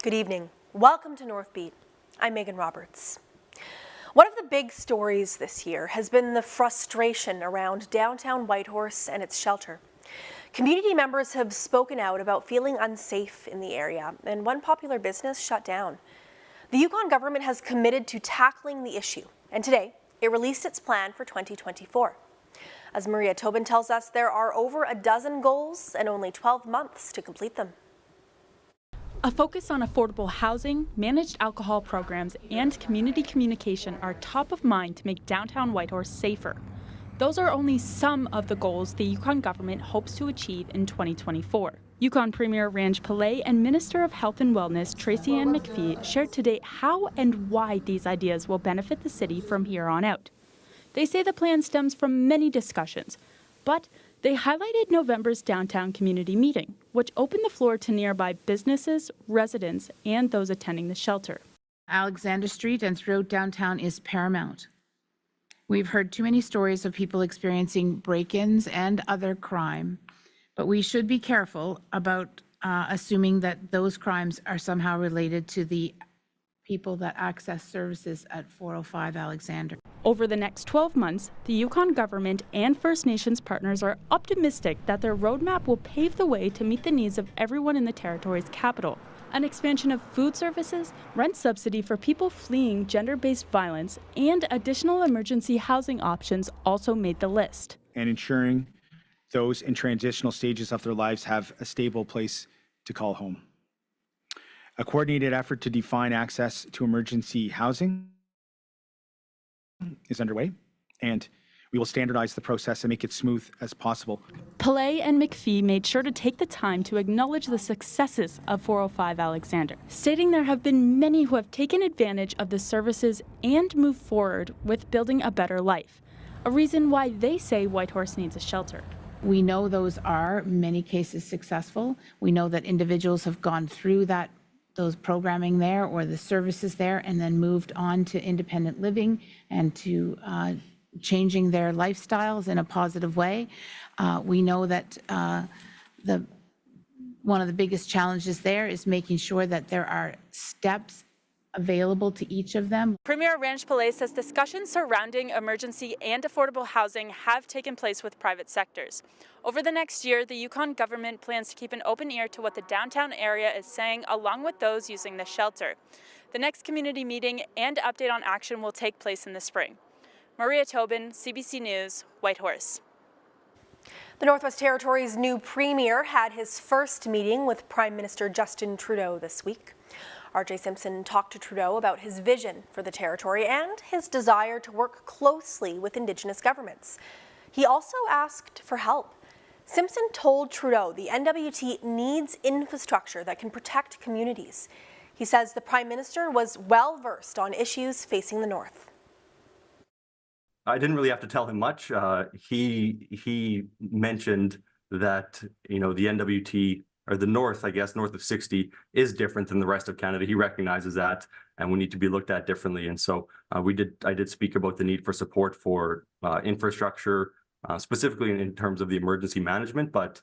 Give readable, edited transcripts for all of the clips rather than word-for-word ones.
Good evening. Welcome to Northbeat. I'm Megan Roberts. One of the big stories this year has been the frustration around downtown Whitehorse and its shelter. Community members have spoken out about feeling unsafe in the area, and one popular business shut down. The Yukon government has committed to tackling the issue, and today it released its plan for 2024. As Maria Tobin tells us, there are over a dozen goals and only 12 months to complete them. A focus on affordable housing, managed alcohol programs, and community communication are top of mind to make downtown Whitehorse safer. Those are only some of the goals the Yukon government hopes to achieve in 2024. Yukon Premier Ranj Pillay and Minister of Health and Wellness Tracy Ann McPhee shared today how and why these ideas will benefit the city from here on out. They say the plan stems from many discussions, but they highlighted November's downtown community meeting, which opened the floor to nearby businesses, residents, and those attending the shelter. Alexander Street and throughout downtown is paramount. We've heard too many stories of people experiencing break-ins and other crime, but we should be careful about assuming that those crimes are somehow related to the people that access services at 405 Alexander. Over the next 12 months, the Yukon government and First Nations partners are optimistic that their roadmap will pave the way to meet the needs of everyone in the territory's capital. An expansion of food services, rent subsidy for people fleeing gender-based violence, and additional emergency housing options also made the list. And ensuring those in transitional stages of their lives have a stable place to call home. A coordinated effort to define access to emergency housing is underway, and we will standardize the process and make it smooth as possible. Pillay and McPhee made sure to take the time to acknowledge the successes of 405 Alexander, stating there have been many who have taken advantage of the services and moved forward with building a better life, a reason why they say Whitehorse needs a shelter. We know those are, in many cases, successful. We know that individuals have gone through those programming there or the services there and then moved on to independent living and to changing their lifestyles in a positive way. We know that one of the biggest challenges there is making sure that there are steps available to each of them. Premier Ranj Pillay says discussions surrounding emergency and affordable housing have taken place with private sectors. Over the next year, the Yukon government plans to keep an open ear to what the downtown area is saying, along with those using the shelter. The next community meeting and update on action will take place in the spring. Maria Tobin, CBC News, Whitehorse. The Northwest Territories' new premier had his first meeting with Prime Minister Justin Trudeau this week. R.J. Simpson talked to Trudeau about his vision for the territory and his desire to work closely with Indigenous governments. He also asked for help. Simpson told Trudeau the NWT needs infrastructure that can protect communities. He says the Prime Minister was well versed on issues facing the North. I didn't really have to tell him much. He mentioned that, the NWT, or the North, I guess, north of 60, is different than the rest of Canada. He recognizes that, and we need to be looked at differently. And so I did speak about the need for support for infrastructure, specifically in terms of the emergency management. But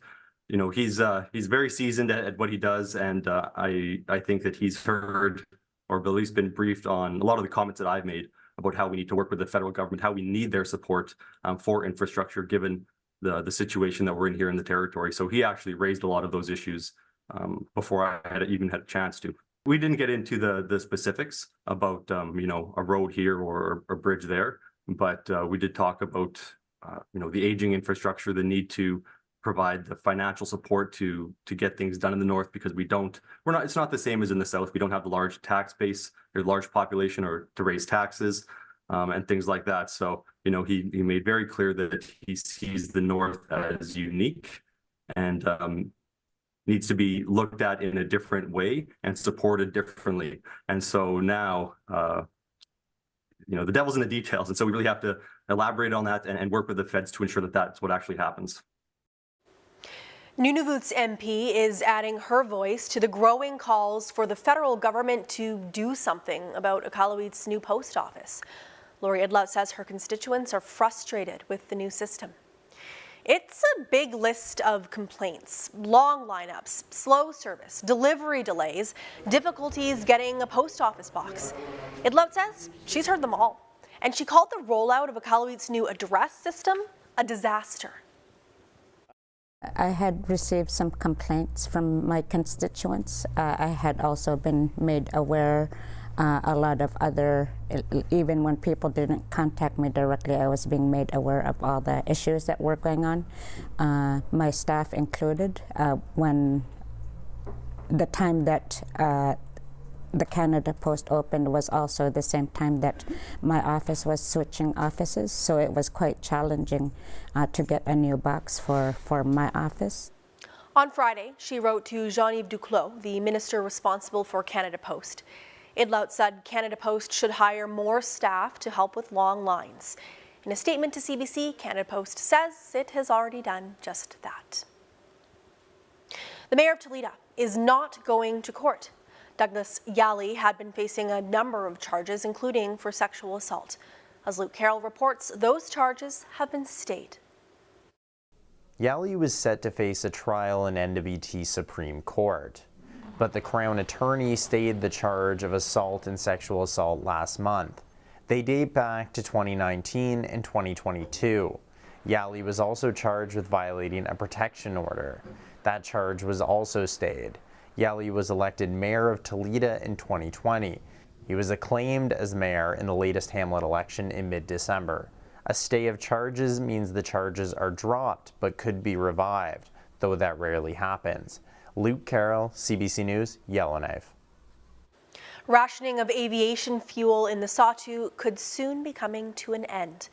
he's very seasoned at what he does, and I think that he's heard, or at least been briefed on, a lot of the comments that I've made about how we need to work with the federal government, how we need their support for infrastructure, given the situation that we're in here in the territory. So he actually raised a lot of those issues before I had even had a chance to. We didn't get into the specifics about a road here or a bridge there, but we did talk about the aging infrastructure, the need to provide the financial support to get things done in the North, because it's not the same as in the South. We don't have the large tax base or large population or to raise taxes and things like that. So he made very clear that he sees the North as unique and needs to be looked at in a different way and supported differently. And so now the devil's in the details, and so we really have to elaborate on that and work with the feds to ensure that that's what actually happens. Nunavut's MP is adding her voice to the growing calls for the federal government to do something about Iqaluit's new post office. Lori Idlaut says her constituents are frustrated with the new system. It's a big list of complaints: long lineups, slow service, delivery delays, difficulties getting a post office box. Idlout says she's heard them all, and she called the rollout of Iqaluit's new address system a disaster. I had received some complaints from my constituents. I had also been made aware a lot of other, even when people didn't contact me directly, I was being made aware of all the issues that were going on. My staff included, when the time that the Canada Post opened was also the same time that my office was switching offices, so it was quite challenging to get a new box for my office. On Friday, she wrote to Jean-Yves Duclos, the minister responsible for Canada Post. Idlout said Canada Post should hire more staff to help with long lines. In a statement to CBC, Canada Post says it has already done just that. The mayor of Toita is not going to court. Douglas Yali had been facing a number of charges, including for sexual assault. As Luke Carroll reports, those charges have been stayed. Yali was set to face a trial in NWT Supreme Court, but the Crown attorney stayed the charge of assault and sexual assault last month. They date back to 2019 and 2022. Yali was also charged with violating a protection order. That charge was also stayed. Yali was elected mayor of Toledo in 2020. He was acclaimed as mayor in the latest Hamlet election in mid-December. A stay of charges means the charges are dropped but could be revived, though that rarely happens. Luke Carroll, CBC News, Yellowknife. Rationing of aviation fuel in the Sawtooth could soon be coming to an end.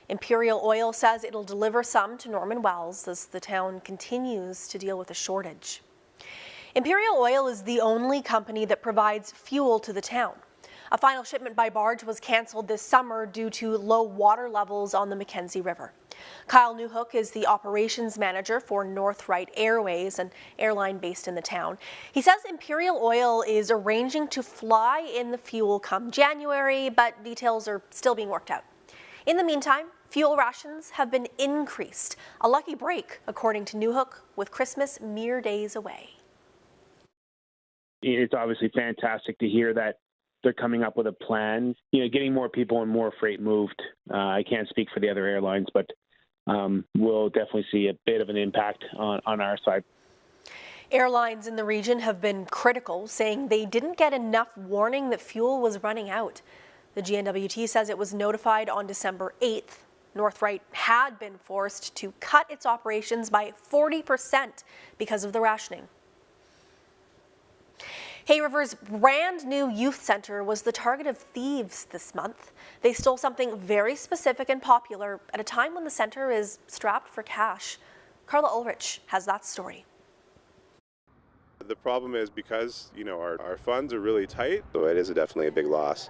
Imperial Oil says it'll deliver some to Norman Wells as the town continues to deal with a shortage. Imperial Oil is the only company that provides fuel to the town. A final shipment by barge was canceled this summer due to low water levels on the Mackenzie River. Kyle Newhook is the operations manager for Northbeat Airways, an airline based in the town. He says Imperial Oil is arranging to fly in the fuel come January, but details are still being worked out. In the meantime, fuel rations have been increased. A lucky break, according to Newhook, with Christmas mere days away. It's obviously fantastic to hear that they're coming up with a plan, getting more people and more freight moved. I can't speak for the other airlines, but we'll definitely see a bit of an impact on our side. Airlines in the region have been critical, saying they didn't get enough warning that fuel was running out. The GNWT says it was notified on December 8th. Northbeat had been forced to cut its operations by 40% because of the rationing. Hay River's brand new youth center was the target of thieves this month. They stole something very specific and popular at a time when the center is strapped for cash. Carla Ulrich has that story. The problem is because, our funds are really tight, so it is definitely a big loss.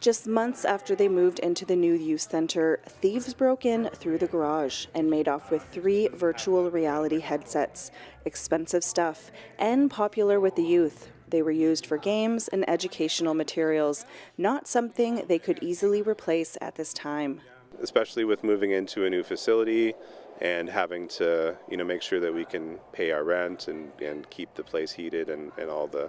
Just months after they moved into the new youth center, thieves broke in through the garage and made off with 3 virtual reality headsets, expensive stuff, and popular with the youth. They were used for games and educational materials, not something they could easily replace at this time. Especially with moving into a new facility and having to, make sure that we can pay our rent and keep the place heated and all the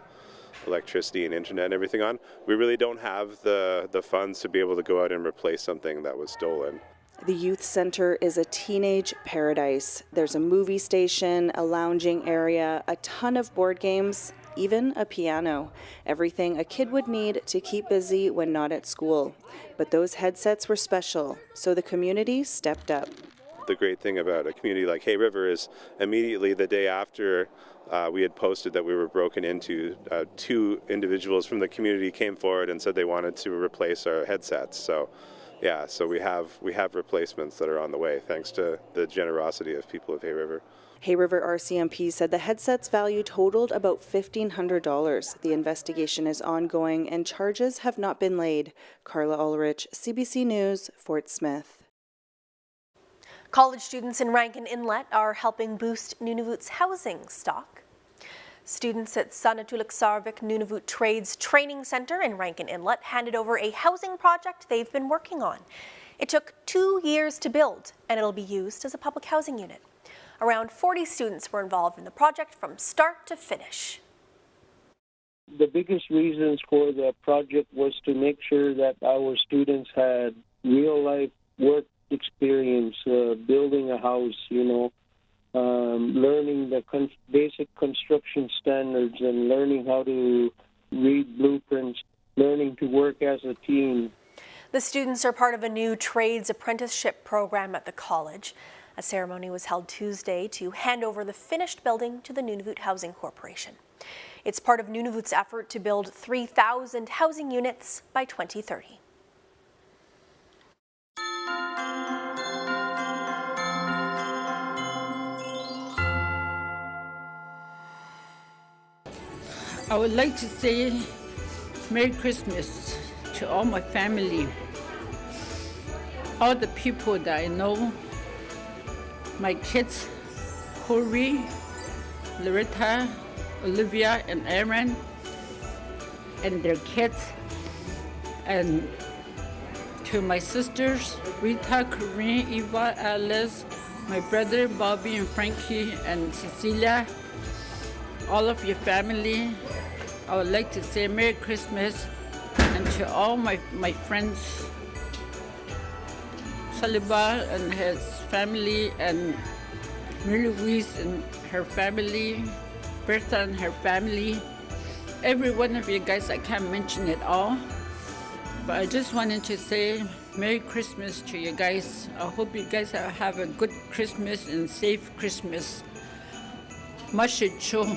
electricity and internet and everything on. We really don't have the funds to be able to go out and replace something that was stolen. The youth center is a teenage paradise. There's a movie station, a lounging area, a ton of board games, even a piano. Everything a kid would need to keep busy when not at school. But those headsets were special, so the community stepped up. The great thing about a community like Hay River is immediately the day after we had posted that we were broken into, 2 individuals from the community came forward and said they wanted to replace our headsets. So we have replacements that are on the way thanks to the generosity of people of Hay River. Hay River RCMP said the headset's value totaled about $1,500. The investigation is ongoing and charges have not been laid. Carla Ulrich, CBC News, Fort Smith. College students in Rankin Inlet are helping boost Nunavut's housing stock. Students at Sanatuliksarvik Nunavut Trades Training Center in Rankin Inlet handed over a housing project they've been working on. It took 2 years to build, and it'll be used as a public housing unit. Around 40 students were involved in the project from start to finish. The biggest reasons for the project was to make sure that our students had real-life work experience, building a house, learning the basic construction standards and learning how to read blueprints, learning to work as a team. The students are part of a new trades apprenticeship program at the college. A ceremony was held Tuesday to hand over the finished building to the Nunavut Housing Corporation. It's part of Nunavut's effort to build 3,000 housing units by 2030. I would like to say Merry Christmas to all my family, all the people that I know, my kids, Corey, Loretta, Olivia, and Aaron, and their kids, and to my sisters, Rita, Corinne, Eva, Alice, my brother, Bobby, and Frankie, and Cecilia, all of your family. I would like to say Merry Christmas, and to all my friends, Saliba and his family, and Mary Louise and her family, Bertha and her family, every one of you guys. I can't mention it all, but I just wanted to say Merry Christmas to you guys. I hope you guys have a good Christmas and safe Christmas. Mashicho.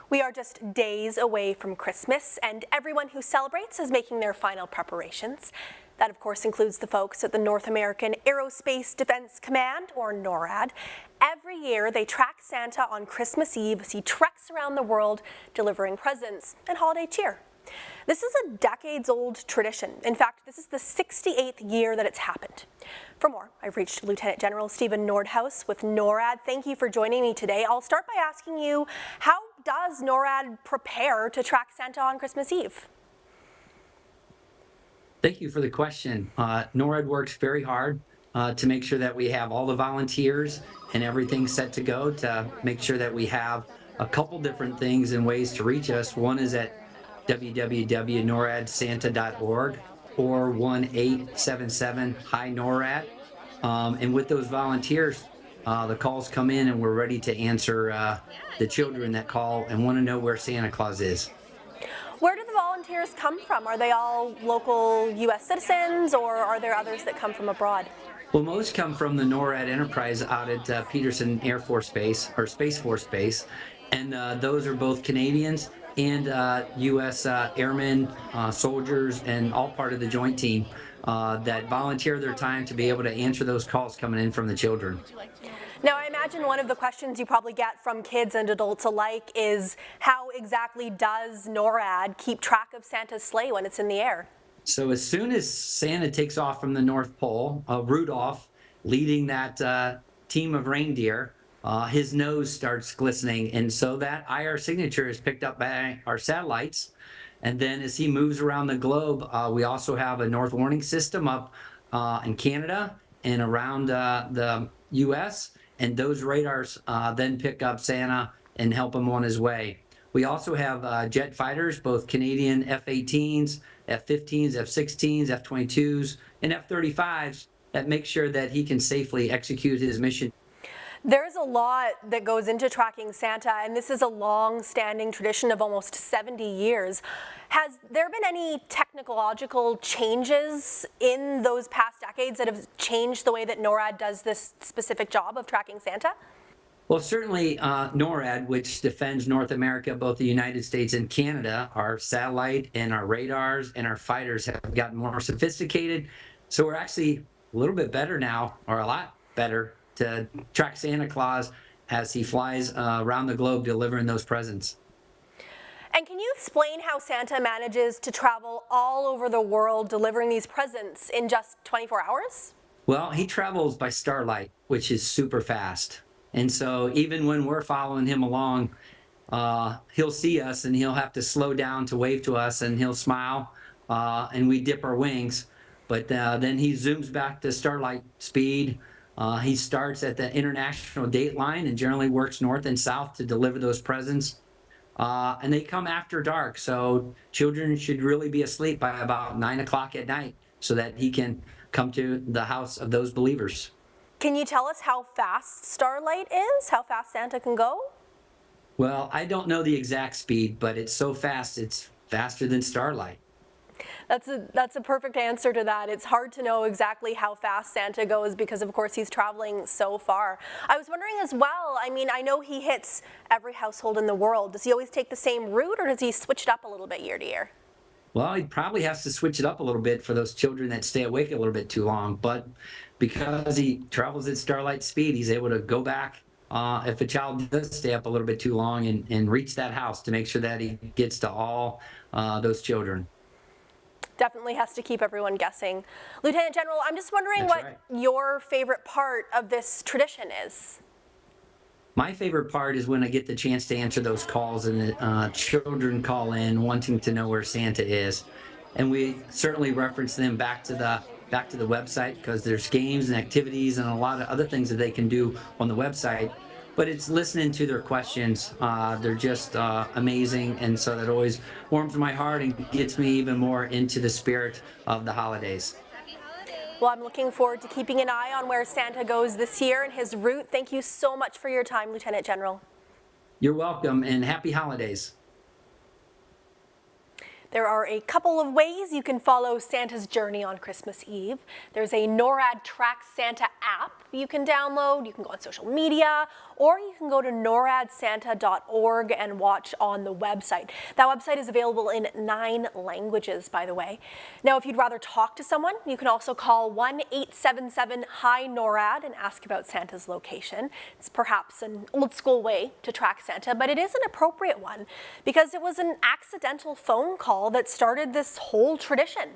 We are just days away from Christmas, and everyone who celebrates is making their final preparations. That, of course, includes the folks at the North American Aerospace Defense Command, or NORAD. Every year, they track Santa on Christmas Eve as he treks around the world delivering presents and holiday cheer. This is a decades-old tradition. In fact, this is the 68th year that it's happened. For more, I've reached Lieutenant General Stephen Nordhaus with NORAD. Thank you for joining me today. I'll start by asking you, how does NORAD prepare to track Santa on Christmas Eve? Thank you for the question. NORAD works very hard to make sure that we have all the volunteers and everything set to go, to make sure that we have a couple different things and ways to reach us. One is at www.noradsanta.org or 1-877-HI-NORAD. And with those volunteers, the calls come in and we're ready to answer the children that call and want to know where Santa Claus is. Where do the volunteers come from? Are they all local U.S. citizens, or are there others that come from abroad? Well, most come from the NORAD enterprise out at Peterson Air Force Base, or Space Force Base, and those are both Canadians and U.S. airmen, soldiers, and all part of the joint team that volunteer their time to be able to answer those calls coming in from the children. Now, I imagine one of the questions you probably get from kids and adults alike is, how exactly does NORAD keep track of Santa's sleigh when it's in the air? So as soon as Santa takes off from the North Pole, Rudolph leading that team of reindeer, his nose starts glistening, and so that IR signature is picked up by our satellites. And then as he moves around the globe, we also have a North Warning System up in Canada and around the U.S., and those radars then pick up Santa and help him on his way. We also have jet fighters, both Canadian F-18s, F-15s, F-16s, F-22s, and F-35s that make sure that he can safely execute his mission. There's a lot that goes into tracking Santa, and this is a long-standing tradition of almost 70 years. Has there been any technological changes in those past decades that have changed the way that NORAD does this specific job of tracking Santa? Well, certainly NORAD, which defends North America, both the United States and Canada, our satellite and our radars and our fighters have gotten more sophisticated. So we're actually a little bit better now, or a lot better, to track Santa Claus as he flies around the globe delivering those presents. And can you explain how Santa manages to travel all over the world delivering these presents in just 24 hours? Well, he travels by starlight, which is super fast. And so even when we're following him along, he'll see us and he'll have to slow down to wave to us, and he'll smile, and we dip our wings. But then he zooms back to starlight speed. He starts at the international date line and generally works north and south to deliver those presents. And they come after dark, so children should really be asleep by about 9 o'clock at night so that he can come to the house of those believers. Can you tell us how fast starlight is? How fast Santa can go? Well, I don't know the exact speed, but it's so fast, it's faster than starlight. That's a perfect answer to that. It's hard to know exactly how fast Santa goes because, of course, he's traveling so far. I was wondering as well, I mean, I know he hits every household in the world. Does he always take the same route, or does he switch it up a little bit year to year? Well, he probably has to switch it up a little bit for those children that stay awake a little bit too long. But because he travels at starlight speed, he's able to go back if a child does stay up a little bit too long and reach that house to make sure that he gets to all those children. Definitely has to keep everyone guessing. Lieutenant General, I'm just wondering what your favorite part of this tradition is. My favorite part is when I get the chance to answer those calls and the children call in wanting to know where Santa is. And we certainly reference them back to the website because there's games and activities and a lot of other things that they can do on the website. But it's listening to their questions. They're just amazing, and so that always warms my heart and gets me even more into the spirit of the holidays. Well, I'm looking forward to keeping an eye on where Santa goes this year and his route. Thank you so much for your time, Lieutenant General. You're welcome, and happy holidays. There are a couple of ways you can follow Santa's journey on Christmas Eve. There's a NORAD Track Santa app you can download. You can go on social media, or you can go to noradsanta.org and watch on the website. That website is available in 9 languages, by the way. Now, if you'd rather talk to someone, you can also call 1-877-HI-NORAD and ask about Santa's location. It's perhaps an old school way to track Santa, but it is an appropriate one because it was an accidental phone call that started this whole tradition.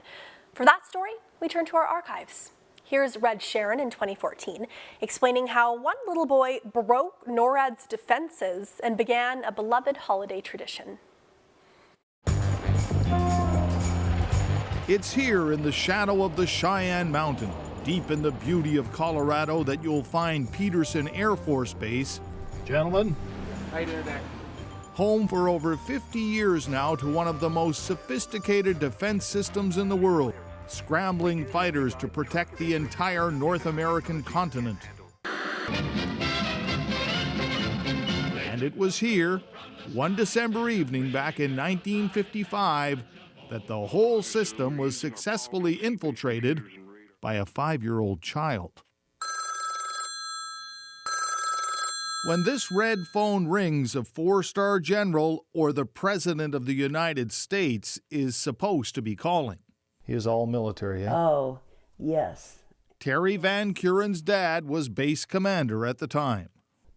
For that story, we turn to our archives. Here's Red Sharon in 2014, explaining how one little boy broke NORAD's defenses and began a beloved holiday tradition. It's here in the shadow of the Cheyenne Mountain, deep in the beauty of Colorado, that you'll find Peterson Air Force Base. Gentlemen. Hi there. Home for over 50 years now to one of the most sophisticated defense systems in the world, scrambling fighters to protect the entire North American continent. And it was here, one December evening back in 1955, that the whole system was successfully infiltrated by a 5-year-old child. When this red phone rings, a 4-star general or the President of the United States is supposed to be calling. He was all military, yeah? Oh, yes. Terry Van Kuren's dad was base commander at the time.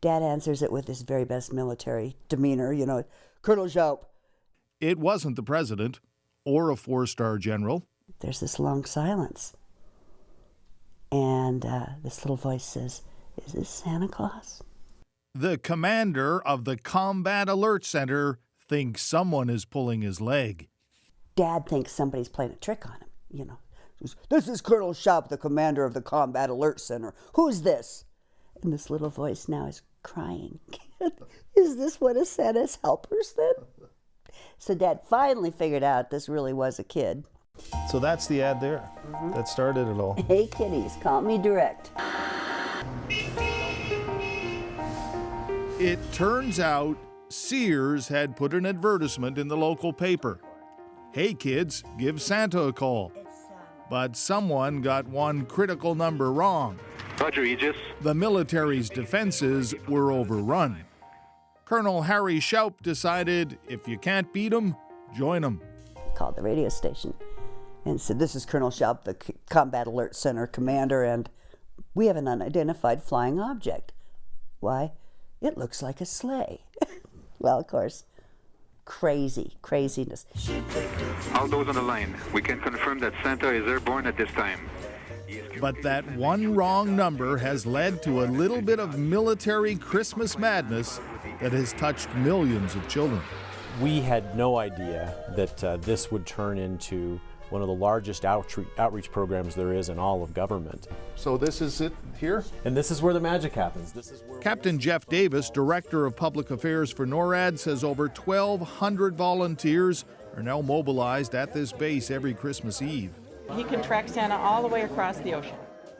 Dad answers it with his very best military demeanor, you know, Colonel Jaup. It wasn't the president or a 4-star general. There's this long silence. And this little voice says, "Is this Santa Claus?" The commander of the Combat Alert Center thinks someone is pulling his leg. Dad thinks somebody's playing a trick on him, you know. "This is Colonel Jaup, the commander of the Combat Alert Center. Who's this?" And this little voice now is crying. "Is this one of Santa's helpers then?" So Dad finally figured out this really was a kid. So that's the ad there. That started it all. "Hey kiddies, call me direct." It turns out Sears had put an advertisement in the local paper. "Hey kids, give Santa a call." But someone got one critical number wrong. Roger, Aegis. The military's defenses were overrun. Colonel Harry Shoup decided if you can't beat 'em, join 'em. He called the radio station and said, "This is Colonel Shoup, the Combat Alert Center commander, and we have an unidentified flying object." "Why, it looks like a sleigh." Well, of course, craziness. All those on the line, we can confirm that Santa is airborne at this time. But that one wrong number has led to a little bit of military Christmas madness that has touched millions of children. We had no idea that this would turn into one of the largest outreach programs there is in all of government. So this is it here? And this is where the magic happens. This is where Captain Jeff Davis, Director of Public Affairs for NORAD, says over 1,200 volunteers are now mobilized at this base every Christmas Eve. He can track Santa all the way across the ocean.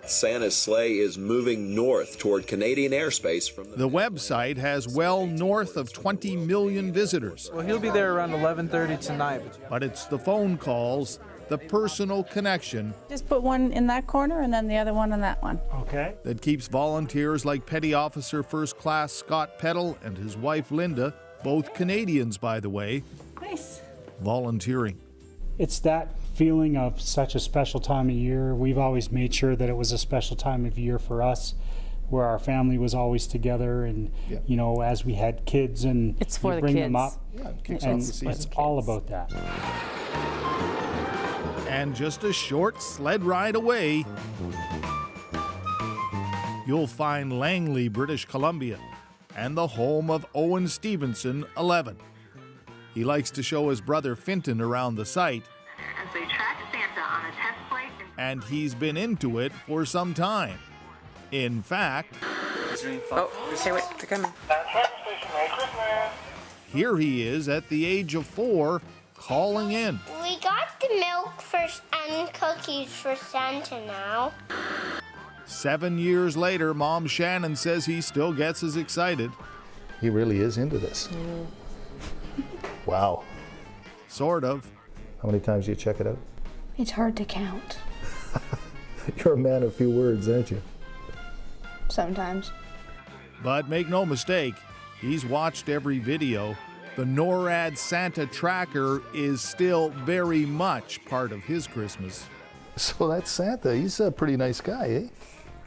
Santa's sleigh is moving north toward Canadian airspace from the website has well north of 20 million visitors. Well, he'll be there around 11:30 tonight. But it's the phone calls, the personal connection. Just put one in that corner and then the other one in that one. Okay. That keeps volunteers like Petty Officer First Class Scott Peddle and his wife Linda, both Canadians by the way, Nice. volunteering. It's that feeling of such a special time of year. We've always made sure that it was a special time of year for us, where our family was always together, and you know, as we had kids and It's for you the bring kids. them up, and it's all about that. And just a short sled ride away, you'll find Langley, British Columbia, and the home of Owen Stevenson, 11. He likes to show his brother Finton around the site, As they track Santa on a test flight. and he's been into it for some time. In fact, Oh, okay, wait, they're coming. here he is at the age of 4, calling in. We got the milk and cookies for Santa now. 7 years later, Mom Shannon says he still gets as excited. He really is into this. Wow. Sort of. How many times do you check it out? It's hard to count. You're a man of few words, aren't you? Sometimes. But make no mistake, he's watched every video. The NORAD Santa tracker is still very much part of his Christmas. So that's Santa. He's a pretty nice guy, eh?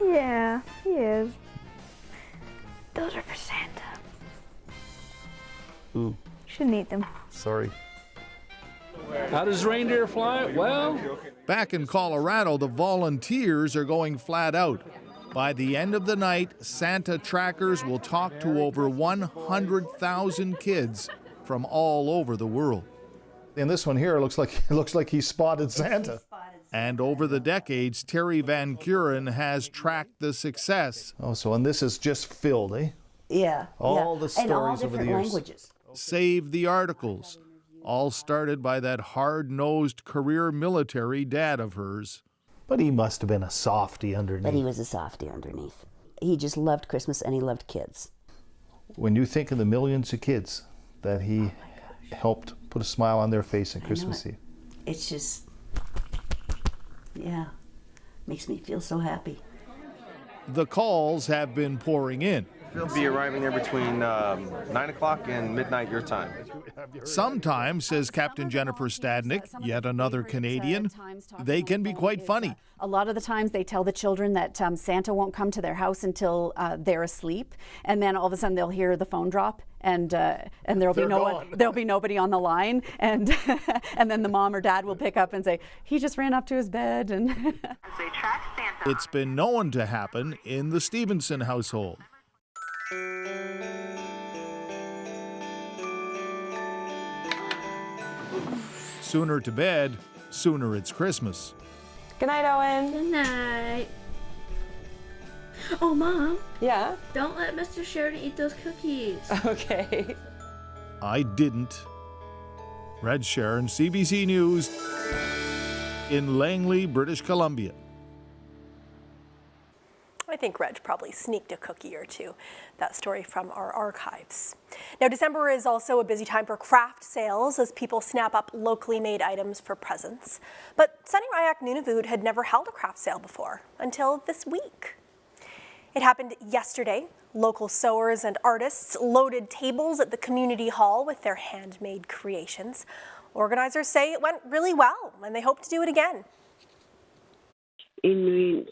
Yeah, he is. Those are for Santa. Ooh, Shouldn't eat them. sorry. How does reindeer fly? Well, Back in Colorado, the volunteers are going flat out. By the end of the night, Santa trackers will talk to over 100,000 kids from all over the world. And this one here looks like he spotted Santa. And over the decades, Terry Van Kuren has tracked the success. Oh, so and this is just filled, eh? Yeah. All the and all stories over the different years. languages. Save the articles, all started by that hard-nosed career military dad of hers. But he must have been a softie underneath. But he was a softie underneath. He just loved Christmas and he loved kids. When you think of the millions of kids that he helped put a smile on their face on Christmas Eve. It's just, yeah, makes me feel so happy. The calls have been pouring in. They'll be arriving there between 9 o'clock and midnight your time. Sometimes, says Captain Jennifer Stadnick, yet another Canadian, they can be quite funny. A lot of the times they tell the children that Santa won't come to their house until they're asleep, and then all of a sudden they'll hear the phone drop, and there'll be there'll be nobody on the line, and and then the mom or dad will pick up and say, he just ran up to his bed, and It's been known to happen in the Stevenson household. Sooner to bed, sooner it's Christmas. Good night, Owen. Good night. Oh, Mom. Yeah? Don't let Mr. Sheridan eat those cookies. Okay. I didn't. Red Sharon, CBC News, in Langley, British Columbia. I think Reg probably sneaked a cookie or two. That story from our archives. Now, December is also a busy time for craft sales as people snap up locally made items for presents. But Sunny Ryak Nunavut had never held a craft sale before until this week. It happened yesterday. Local sewers and artists loaded tables at the community hall with their handmade creations. Organizers say it went really well and they hope to do it again. Inuit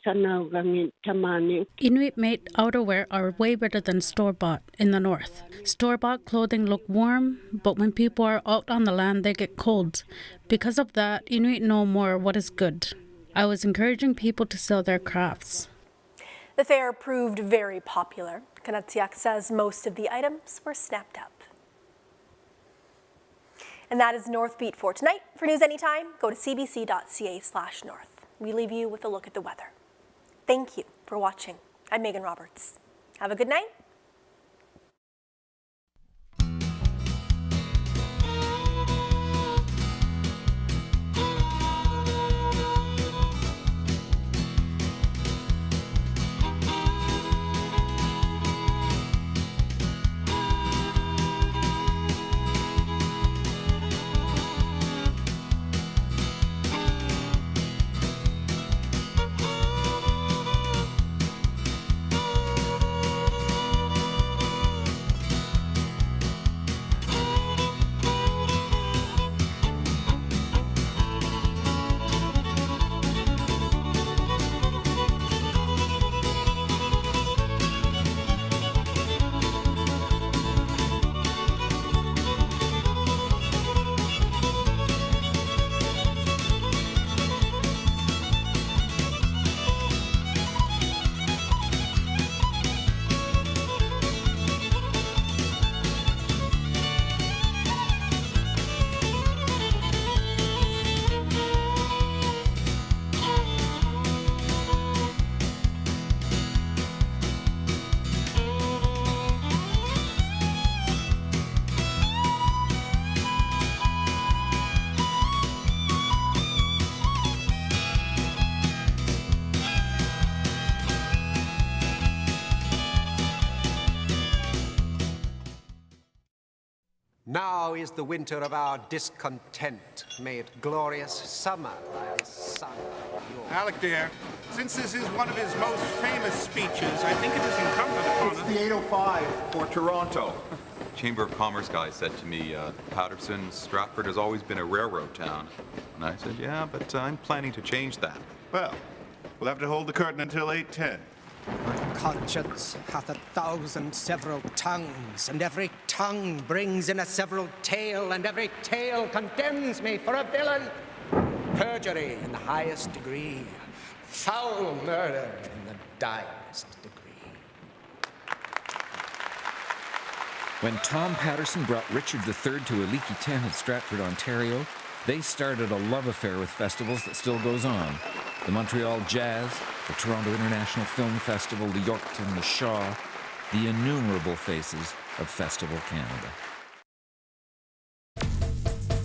made outerwear are way better than store-bought in the north. Store-bought clothing look warm, but when people are out on the land, they get cold. Because of that, Inuit know more what is good. I was encouraging people to sell their crafts. The fair proved very popular. Kanatsiak says most of the items were snapped up. And that is Northbeat for tonight. For news anytime, go to cbc.ca/north. We leave you with a look at the weather. Thank you for watching. I'm Megan Roberts. Have a good night. Now is the winter of our discontent. May it glorious summer by the sun of yours. Alec, dear, since this is one of his most famous speeches, I think it is incumbent upon us. It's the 805 for Toronto. Chamber of Commerce guy said to me, Patterson, Stratford has always been a railroad town. And I said, yeah, but I'm planning to change that. Well, we'll have to hold the curtain until 8:10. Conscience hath 1,000 several tongues, and every tongue brings in a several tale, and every tale condemns me for a villain. Perjury in the highest degree, foul murder in the direst degree. When Tom Patterson brought Richard III to a leaky tent at Stratford, Ontario, they started a love affair with festivals that still goes on. The Montreal Jazz, the Toronto International Film Festival, the Yorkton, the Shaw, the innumerable faces of Festival Canada.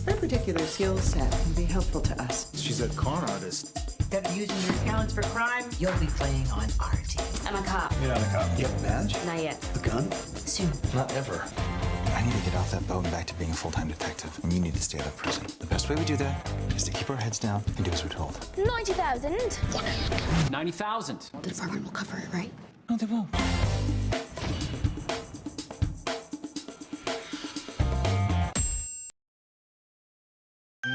Her particular skill set can be helpful to us. She's a con artist. Instead of using your talents for crime, you'll be playing on our team. I'm a cop. You're not a cop. You have a badge? Not yet. A gun? Soon. Not ever. I need to get off that boat and back to being a full-time detective, and you need to stay out of prison. The best way we do that is to keep our heads down and do as we're told. 90,000. 90,000. The department will cover it, right? No, they won't.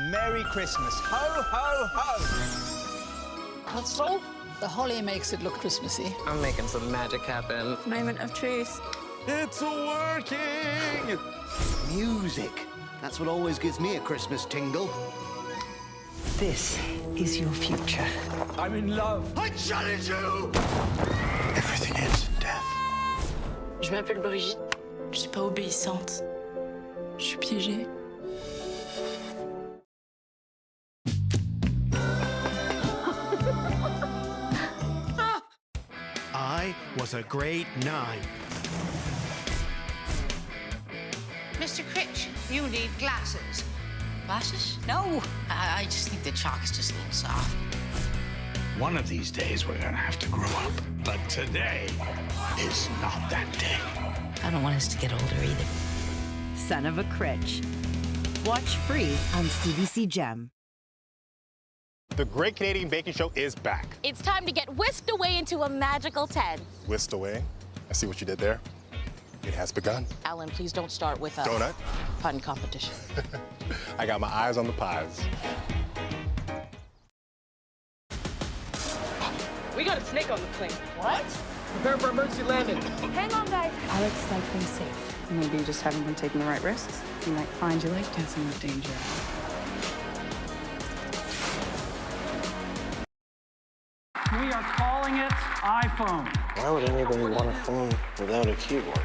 Merry Christmas. Ho, ho, ho. What's so? The holly makes it look Christmassy. I'm making some magic happen. Moment of truth. It's working! Music. That's what always gives me a Christmas tingle. This is your future. I'm in love. I challenge you! Everything ends in death. Je m'appelle Brigitte. Je suis pas obéissante. Je suis piégée. I was a grade 9. Mr. Critch, you need glasses. Glasses? No. I just think the chalk is just a little soft. One of these days we're gonna have to grow up. But today is not that day. I don't want us to get older either. Son of a Critch. Watch free on CBC Gem. The Great Canadian Baking Show is back. It's time to get whisked away into a magical tent. Whisked away. I see what you did there. It has begun. Alan, please don't start with a Donut. pun competition. I got my eyes on the pies. We got a snake on the plane. What? Prepare for emergency landing. Hang on, guys. Alex likes things safe. Maybe you just haven't been taking the right risks. You might find you like dancing with danger. We We are calling it iPhone. Why would anybody want a phone without a keyboard?